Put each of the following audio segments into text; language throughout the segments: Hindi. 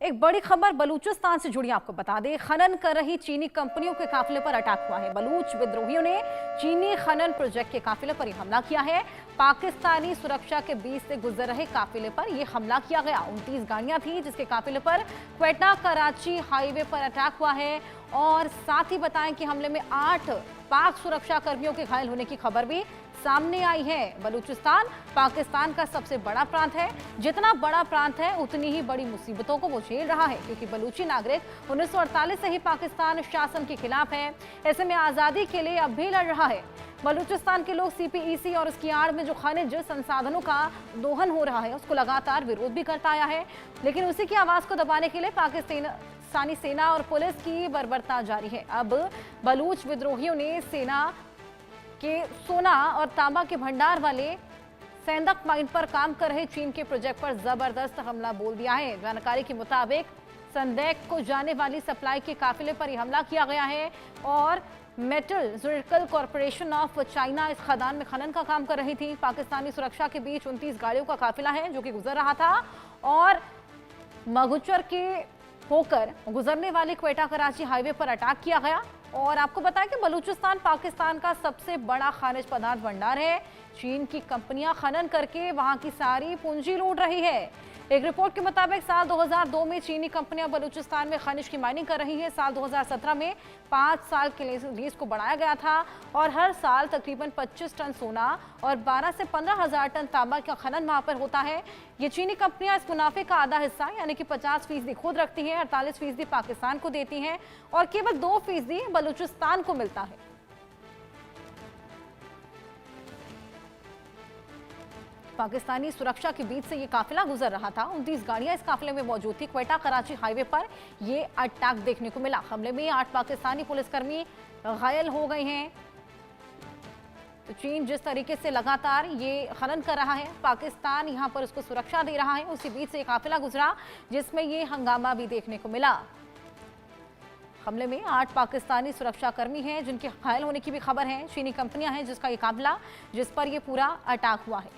एक बड़ी खबर बलूचिस्तान से जुड़ी आपको बता दें, खनन कर रही चीनी कंपनियों के काफिले पर अटैक हुआ है। बलूच विद्रोहियों ने चीनी खनन प्रोजेक्ट के काफिले पर हमला किया है। पाकिस्तानी सुरक्षा के बीच से गुजर रहे काफिले पर यह हमला किया गया। 29 गाड़ियां थी जिसके काफिले पर क्वेटा कराची हाईवे पर अटैक हुआ है। और साथ ही बताएं कि हमले में 8 पाक सुरक्षा कर्मियों के घायल होने की खबर भी सामने आई है। बलूचिस्तान पाकिस्तान का सबसे बड़ा प्रांत है। जितना बड़ा प्रांत है उतनी ही बड़ी मुसीबतों को वो झेल रहा है, क्योंकि बलूची नागरिक 1948 से ही पाकिस्तान शासन के खिलाफ है। ऐसे में आजादी के लिए अब भी लड़ रहा है। बलूचिस्तान के लोग सीपीईसी और उसकी आड़ में जो खनिज संसाधनों का दोहन हो रहा है उसको लगातार विरोध भी करता आया है, लेकिन उसी की आवाज को दबाने के लिए पाकिस्तानी सेना और पुलिस की बर्बरता जारी है। अब बलूच विद्रोहियों ने सेना के सोना और तांबा के भंडार वाले सेंदक माइन पर काम कर रहे चीन के प्रोजेक्ट पर जबरदस्त हमला बोल दिया है। जानकारी के मुताबिक संदेक को जाने वाली सप्लाई के काफिले पर यह हमला किया गया है और मेटलर्जिकल कॉरपोरेशन ऑफ चाइना इस खदान में खनन का काम कर रही थी। पाकिस्तानी सुरक्षा के बीच 29 गाड़ियों का काफिला है जो कि गुजर रहा था और मगुचर के होकर गुजरने वाली क्वेटा कराची हाईवे पर अटैक किया गया। और आपको बताएं कि बलूचिस्तान पाकिस्तान का सबसे बड़ा खनिज पदार्थ भंडार है। चीन की कंपनियां खनन करके वहां की सारी पूंजी लूट रही है। एक रिपोर्ट के मुताबिक साल 2002 में चीनी कंपनियां बलूचिस्तान में खनिज की माइनिंग कर रही हैं। साल 2017 में 5 साल के लीज को बढ़ाया गया था और हर साल तकरीबन 25 टन सोना और 12 से 15 हजार टन तांबा का खनन वहां पर होता है। ये चीनी कंपनियां इस मुनाफे का आधा हिस्सा यानी कि 50% खुद रखती हैं, 48% पाकिस्तान को देती हैं और केवल 2% बलूचिस्तान को मिलता है। पाकिस्तानी सुरक्षा के बीच से ये काफिला गुजर रहा था। 29 गाड़ियां इस काफिले में मौजूद थी। क्वेटा कराची हाईवे पर ये अटैक देखने को मिला। हमले में 8 पाकिस्तानी पुलिसकर्मी घायल हो गए हैं। तो चीन जिस तरीके से लगातार ये खनन कर रहा है, पाकिस्तान यहां पर उसको सुरक्षा दे रहा है, उसी बीच से काफिला गुजरा जिसमें ये हंगामा भी देखने को मिला। हमले में 8 पाकिस्तानी सुरक्षाकर्मी हैं जिनके घायल होने की भी खबर है। चीनी कंपनियां हैं जिसका ये काफिला जिस पर यह पूरा अटैक हुआ है।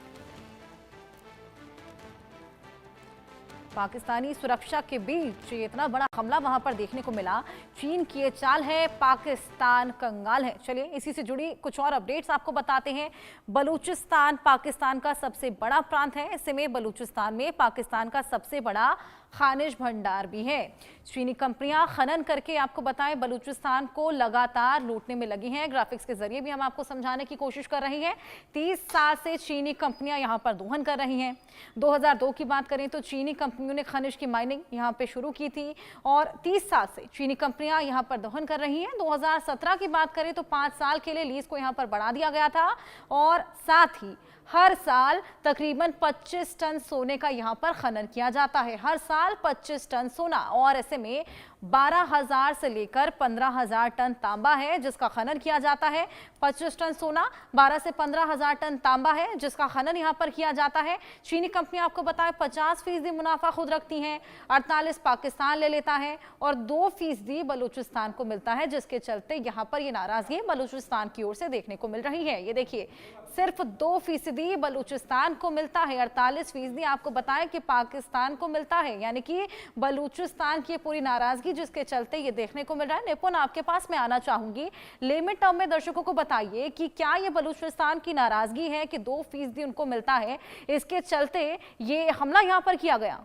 पाकिस्तानी सुरक्षा के बीच इतना बड़ा हमला वहां पर देखने को मिला। चीन की ये चाल है, पाकिस्तान कंगाल है। चलिए इसी से जुड़ी कुछ और अपडेट्स आपको बताते हैं। बलूचिस्तान पाकिस्तान का सबसे बड़ा प्रांत है। ऐसे में बलूचिस्तान में पाकिस्तान का सबसे बड़ा खनिज भंडार भी है। चीनी कंपनियां खनन करके आपको बताएं बलूचिस्तान को लगातार लूटने में लगी हैं। ग्राफिक्स के जरिए भी हम आपको समझाने की कोशिश कर रही हैं। 30 साल से चीनी कंपनियां यहां पर दोहन कर रही हैं। 2002 की बात करें तो चीनी कंपनियों ने खनिज की माइनिंग यहां पे शुरू की थी और 30 साल से चीनी कंपनियां यहां पर दोहन कर रही हैं। 2017 की बात करें तो 5 साल के लिए लीज को यहां पर बढ़ा दिया गया था और साथ ही हर साल तकरीबन 25 टन सोने का यहां पर खनन किया जाता है। हर साल 25 टन सोना और ऐसे में 12,000 से लेकर 15,000 टन तांबा है जिसका खनन किया जाता है। 25 टन सोना, 12 से 15,000 टन तांबा है जिसका खनन यहां पर किया जाता है। चीनी कंपनियां आपको बताएं 50% मुनाफा खुद रखती हैं, 48 पाकिस्तान ले लेता है और 2% बलूचिस्तान को मिलता है, जिसके चलते यहां पर ये नाराजगी बलूचिस्तान की ओर से देखने को मिल रही है। ये देखिए सिर्फ 2% बलूचिस्तान को मिलता है, 48% आपको बताएं कि पाकिस्तान को मिलता है। यानी कि बलूचिस्तान की पूरी नाराजगी जिसके चलते ये देखने को मिल रहा है। निपुण आपके पास मैं आना चाहूंगी, लिमिट टर्म में दर्शकों को बताइए कि क्या ये बलूचिस्तान की नाराजगी है कि 2% उनको मिलता है, इसके चलते ये हमला यहाँ पर किया गया?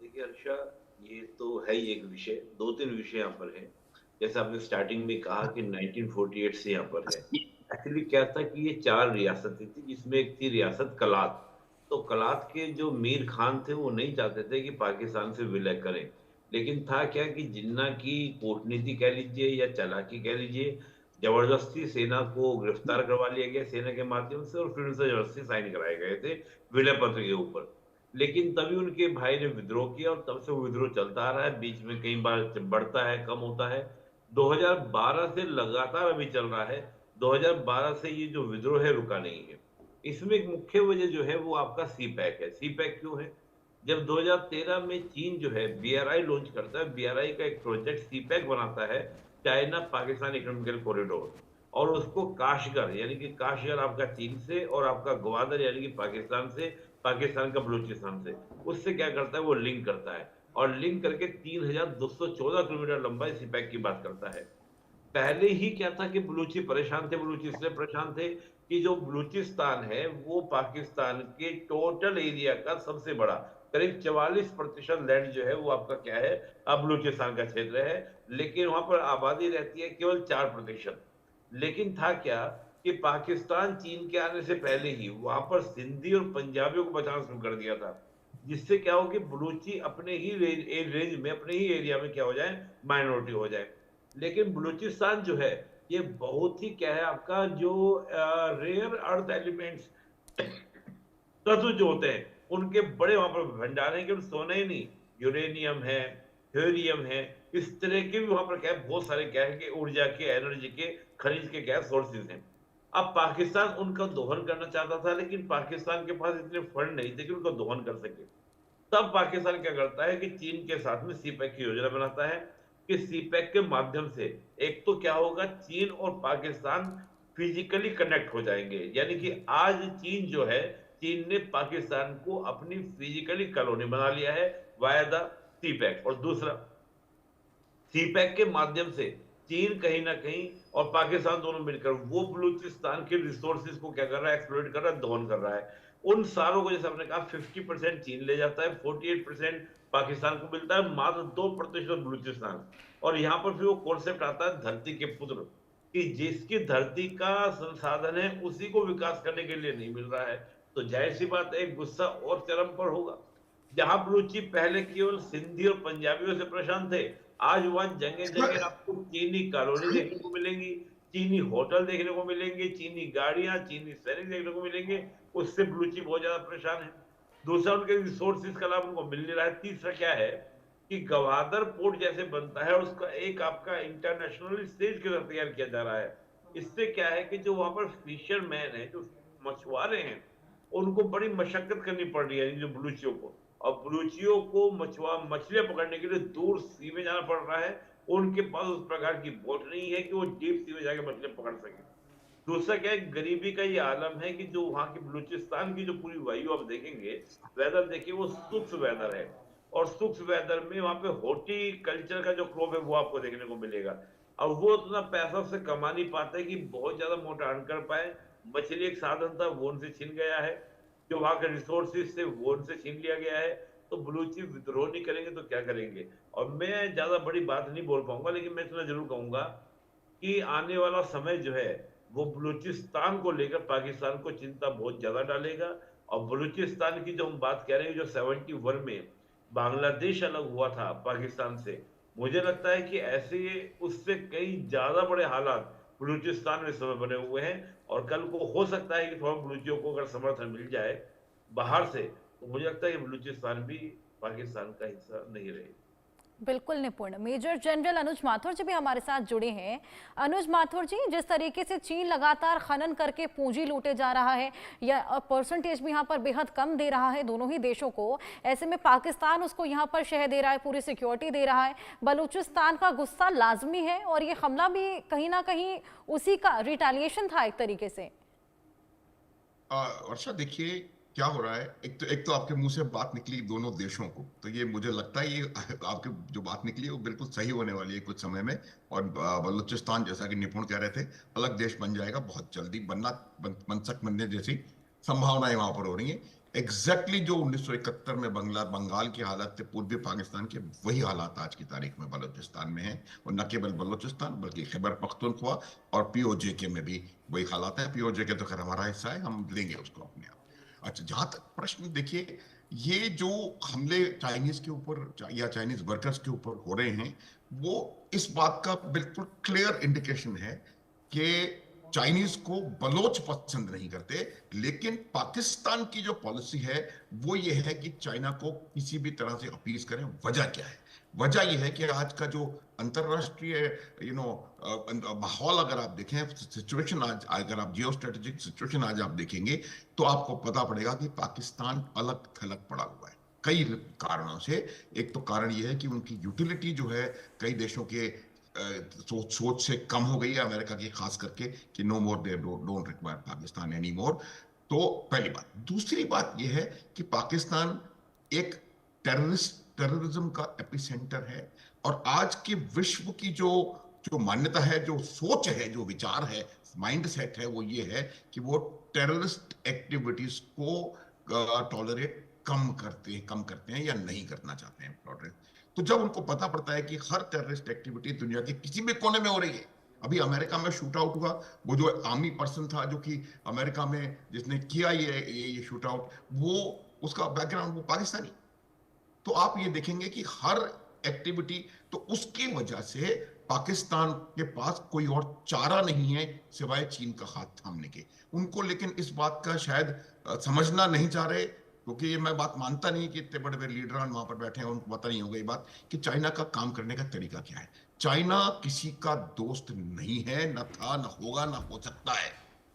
देखिए अर्षा, ये तो है ही एक विषय, 2-3 विषय यहाँ पर है। जैसे आपने स्टार्टिंग में कहा कि 1948 से यहाँ पर है। एक्चुअली क्या था कि ये 4 रियासतें थी जिसमें एक थी रियासत कलात। तो कलात के जो मीर खान थे वो नहीं चाहते थे कि पाकिस्तान से विलय करें, लेकिन था क्या कि जिन्ना की कूटनीति कह लीजिए या चालाकी कह लीजिए, जबरदस्ती सेना को गिरफ्तार करवा लिया गया सेना के माध्यम से और फिर उनसे जबरदस्ती साइन कराए गए थे विलय पत्र के ऊपर। लेकिन तभी उनके भाई ने विद्रोह किया और तब से वो विद्रोह चलता आ रहा है। बीच में कई बार बढ़ता है, कम होता है। 2012 से लगातार अभी चल रहा है। 2012 से ये जो विद्रोह है रुका नहीं है। इसमें एक मुख्य वजह जो है वो आपका सी पैक है। सी पैक क्यों है? जब 2013 में चीन जो है बीआरआई लॉन्च करता है, बीआरआई का एक प्रोजेक्ट सी पैक बनाता है, चाइना पाकिस्तान इकोनॉमिकल कॉरिडोर, और उसको काशगर यानी कि काशगर आपका चीन से और आपका ग्वादर यानी कि पाकिस्तान से पाकिस्तान का बलूचिस्तान से, उससे क्या करता है वो लिंक करता है और लिंक करके 3214 किलोमीटर लंबा इसी पैक की बात करता है। पहले ही क्या था कि बलूची परेशान थे, बलूची इसलिए परेशान थे कि जो बलूचिस्तान है वो पाकिस्तान के टोटल एरिया का सबसे बड़ा करीब 44% लैंड जो है वो आपका क्या है, अब बलूचिस्तान का क्षेत्र है, लेकिन वहां पर आबादी रहती है केवल 4%। लेकिन था क्या कि पाकिस्तान चीन के आने से पहले ही वहां पर सिंधी और पंजाबियों को बचाना शुरू कर दिया था, जिससे क्या हो कि बलूची अपने ही रेंज में अपने ही एरिया में क्या हो जाए, माइनॉरिटी हो जाए। लेकिन बलूचिस्तान जो है ये बहुत ही क्या है आपका जो रेयर अर्थ एलिमेंट्स तत्व जो होते हैं उनके बड़े वहां पर भंडार हैं, केवल सोना ही नहीं, यूरेनियम है, थ्योरियम है, इस तरह के भी वहां पर क्या है बहुत सारे क्या है कि ऊर्जा के, एनर्जी के, खनिज के क्या सोर्सेज हैं। अब पाकिस्तान उनका दोहन करना चाहता था, लेकिन पाकिस्तान के पास इतने फंड नहीं थे कि उनको दोहन कर सके। तब पाकिस्तान क्या करता है कि चीन के साथ में सीपैक की योजना बनाता है कि सीपैक के माध्यम से एक तो क्या होगा, चीन और पाकिस्तान फिजिकली कनेक्ट हो जाएंगे, यानी कि आज चीन जो है, चीन ने पाकिस्तान को अपनी फिजिकली कॉलोनी बना लिया है वाया द सीपैक। और दूसरा, सीपैक के माध्यम से चीन कहीं ना कहीं और पाकिस्तान दोनों मिलकर वो बलूचिस्तान के रिसोर्सेज को क्या कर रहा है, एक्सप्लोइट कर रहा है, दोहन कर रहा है। उन सारों को जैसे आपने कहा 50% चीन ले जाता है, 48% पाकिस्तान को मिलता है, मात्र 2% बलूचिस्तान। और यहाँ पर फिर वो कॉन्सेप्ट आता है धरती के पुत्र, कि जिसकी धरती का संसाधन है उसी को विकास करने के लिए नहीं मिल रहा है, तो जाहिर सी बात है गुस्सा और चरम पर होगा। जहां बलूची पहले केवल सिंधी और पंजाबियों से परेशान थे, आज वहां जगह जगह आपको चीनी कॉलोनी देखने को मिलेंगी, चीनी होटल देखने को मिलेंगे, चीनी गाड़ियां, चीनी सैनिक देखने को मिलेंगे। उससे बलूची बहुत ज्यादा परेशान है। दूसरा, उनके रिसोर्सेज का लाभ उनको मिल नहीं रहा है। तीसरा क्या है कि गवादर पोर्ट जैसे बनता है उसका एक आपका इंटरनेशनल स्टेज के तरफ तैयार किया जा रहा है। इससे क्या है कि जो वहां पर फिशरमैन है, जो मछुआरे हैं, उनको बड़ी मशक्कत करनी पड़ रही है जो बलूचियों को, और बलूचियों को मछलियां पकड़ने के लिए दूर सी में जाना पड़ रहा है। उनके पास उस प्रकार की बोट नहीं है कि वो डीप सी में जाके मछलियां पकड़ सके। दूसरा क्या है, गरीबी का ये आलम है कि जो वहां की बलूचिस्तान की जो पूरी वायु आप देखेंगे, वेदर देखिए, वो शुष्क वेदर है। और शुष्क वेदर में वहां पे हॉर्टिकल्चर का जो क्रॉप है वो आपको देखने को मिलेगा। और वो उतना पैसा से कमा नहीं पाते कि बहुत ज्यादा मोटा अर्न कर पाए। मछली एक साधन था, वो उनसे छिन गया है। जो वहां के रिसोर्सेज थे वो उनसे छीन लिया गया है। तो बलूची विद्रोह नहीं करेंगे तो क्या करेंगे। और मैं ज्यादा बड़ी बात नहीं बोल पाऊंगा, लेकिन मैं इतना जरूर कहूंगा कि आने वाला समय जो है वो बलूचिस्तान को लेकर पाकिस्तान को चिंता बहुत ज्यादा डालेगा। और बलूचिस्तान की जो हम बात कह रहे हैं, जो 71 में बांग्लादेश अलग हुआ था पाकिस्तान से, मुझे लगता है कि ऐसे उससे कई ज्यादा बड़े हालात बलूचिस्तान में इस समय बने हुए हैं। और कल को हो सकता है कि थोड़ा बलूचियों को अगर समर्थन मिल जाए बाहर से, तो मुझे लगता है कि बलूचिस्तान भी पाकिस्तान का हिस्सा नहीं रहेगा। बिल्कुल निपुण मेजर जनरल अनुज माथुर जी भी हमारे साथ जुड़े हैं। अनुज माथुर जी, जिस तरीके से चीन लगातार खनन करके पूंजी लूटे जा रहा है, या परसेंटेज भी यहाँ पर बेहद कम दे रहा है दोनों ही देशों को, ऐसे में पाकिस्तान उसको यहाँ पर शह दे रहा है, पूरी सिक्योरिटी दे रहा है, बलूचिस्तान का गुस्सा लाजमी है और ये हमला भी कहीं ना कहीं उसी का रिटेलिएशन था एक तरीके से। वर्षा, देखिए क्या हो रहा है। एक तो आपके मुंह से बात निकली दोनों देशों को, तो ये मुझे लगता है ये आपके जो बात निकली है वो बिल्कुल सही होने वाली है कुछ समय में। और बलूचिस्तान, जैसा कि निपुण कह रहे थे, अलग देश बन जाएगा बहुत जल्दी, बनने जैसी संभावनाएं वहां पर हो रही हैं। एग्जैक्टली जो 1971 में बंगाल की हालत थे पूर्वी पाकिस्तान के, वही हालात आज की तारीख में बलूचिस्तान में है। और न केवल बलूचिस्तान बल्कि खैबर पख्तूनख्वा और पीओजे में भी वही हालात है। पीओजे के तो खैर हमारा हिस्सा है, हम लेंगे उसको अपने आप। अच्छा, जहां तक प्रश्न, देखिए ये जो हमले चाइनीज के ऊपर या चाइनीज वर्कर्स के ऊपर हो रहे हैं, वो इस बात का बिल्कुल क्लियर इंडिकेशन है कि चाइनीज को बलोच पसंद नहीं करते। लेकिन पाकिस्तान की जो पॉलिसी है वो ये है कि चाइना को किसी भी तरह से अपील करें। वजह क्या है? वजह यह है कि आज का जो अंतरराष्ट्रीय माहौल अगर आप देखें, सिचुएशन आज, अगर आप जियो स्ट्रेटेजिक सिचुएशन आज आप देखेंगे, तो आपको पता पड़ेगा कि पाकिस्तान अलग थलग पड़ा हुआ है कई कारणों से। एक तो कारण यह है कि उनकी यूटिलिटी जो है कई देशों के सोच से कम हो गई है, अमेरिका की खास करके, कि no more, they don't require Pakistan any more. तो पहली बात। दूसरी बात यह है कि पाकिस्तान एक टेररिज्म का एपिसेंटर है, और आज के विश्व की जो जो मान्यता है, जो सोच है, जो विचार है, माइंड सेट है, वो ये है कि वो टेररिस्ट एक्टिविटीज को टॉलरेट कम करते हैं या नहीं करना चाहते हैं टॉलरेट। तो जब उनको पता पड़ता है कि हर टेररिस्ट एक्टिविटी दुनिया के किसी भी कोने में हो रही है, अभी अमेरिका में शूट आउट हुआ, वो जो आर्मी पर्सन था जो कि अमेरिका में जिसने किया ये शूट आउट, वो उसका बैकग्राउंड वो पाकिस्तानी। तो आप ये देखेंगे कि हर एक्टिविटी, तो उसकी वजह से पाकिस्तान के पास कोई और चारा नहीं है सिवाय चीन का हाथ थामने के। उनको लेकिन इस बात का शायद समझना नहीं चाह रहे, क्योंकि ये मैं बात मानता नहीं कि इतने बड़े बड़े लीडरान वहां पर बैठे हैं, उनको पता नहीं होगा ये बात कि चाइना का काम करने का तरीका क्या है। चाइना किसी का दोस्त नहीं है, न था, न होगा, न हो सकता है।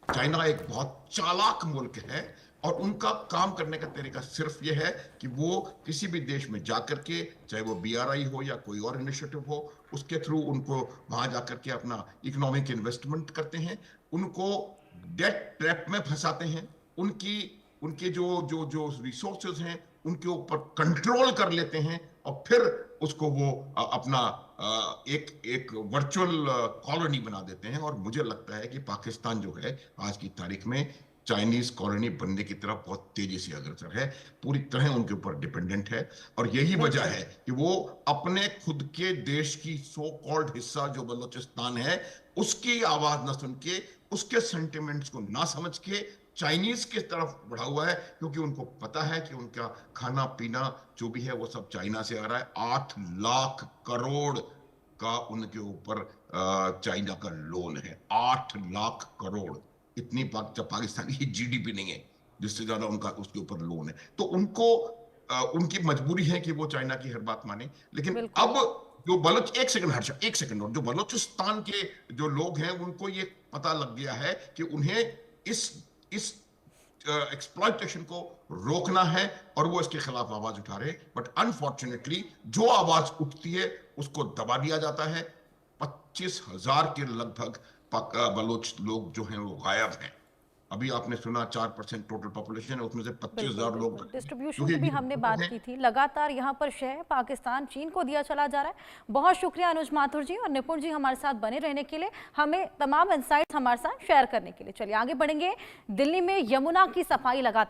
चाइना एक बहुत चालाक मुल्क है, और उनका काम करने का तरीका सिर्फ यह है कि वो किसी भी देश में जाकर के, चाहे वो BRI हो या कोई और इनिशिएटिव हो, उसके थ्रू उनको वहां जाकर के अपना इकोनॉमिक इन्वेस्टमेंट करते हैं, उनको डेट ट्रैप में फंसाते हैं, उनके जो जो जो रिसोर्सेज हैं उनके ऊपर कंट्रोल कर लेते हैं, और फिर उसको वो अपना एक वर्चुअल कॉलोनी बना देते हैं। और मुझे लगता है कि पाकिस्तान जो है आज की तारीख में चाइनीज कॉलोनी बनने की तरफ बहुत तेजी से अग्रसर है, पूरी तरह उनके ऊपर डिपेंडेंट है। और यही वजह है कि वो अपने खुद के देश की सो कॉल्ड हिस्सा जो बलूचिस्तान है, उसकी आवाज न सुन के, उसके सेंटिमेंट्स को ना समझ के चाइनीज की तरफ बढ़ा हुआ है, क्योंकि उनको पता है कि उनका खाना पीना जो भी है वो सब चाइना से आ रहा है। 8 लाख करोड़ का उनके ऊपर चाइना का लोन है। 8 लाख करोड़, इतनी पाकिस्तान की GDP नहीं है जिससे ज्यादा उनका उसके ऊपर लोन है। तो उनको उनकी मजबूरी है कि वो चाइना की हर बात माने। लेकिन अब जो एक सेकंड, और जो बलूचिस्तान के जो लोग हैं उनको ये पता लग गया है कि उन्हें इस एक्सप्लॉयटेशन को रोकना है, और वो इसके खिलाफ आवाज उठा रहे। बट अनफॉर्चुनेटली जो आवाज उठती है उसको दबा दिया जाता है। 25,000 के लगभग बलोच लोग जो हैं वो गायब हैं। अभी आपने सुना 4% टोटल पॉपुलेशन है, उसमें से 25,000 लोग। डिस्ट्रीब्यूशन की भी हमने बात की थी, लगातार यहाँ पर शय पाकिस्तान चीन को दिया चला जा रहा है। बहुत शुक्रिया अनुज माथुर जी और निपुण जी हमारे साथ बने रहने के लिए, हमें तमाम इंसाइट्स हमारे साथ शेयर करने के लिए। चलिए आगे बढ़ेंगे। दिल्ली में यमुना की सफाई लगातार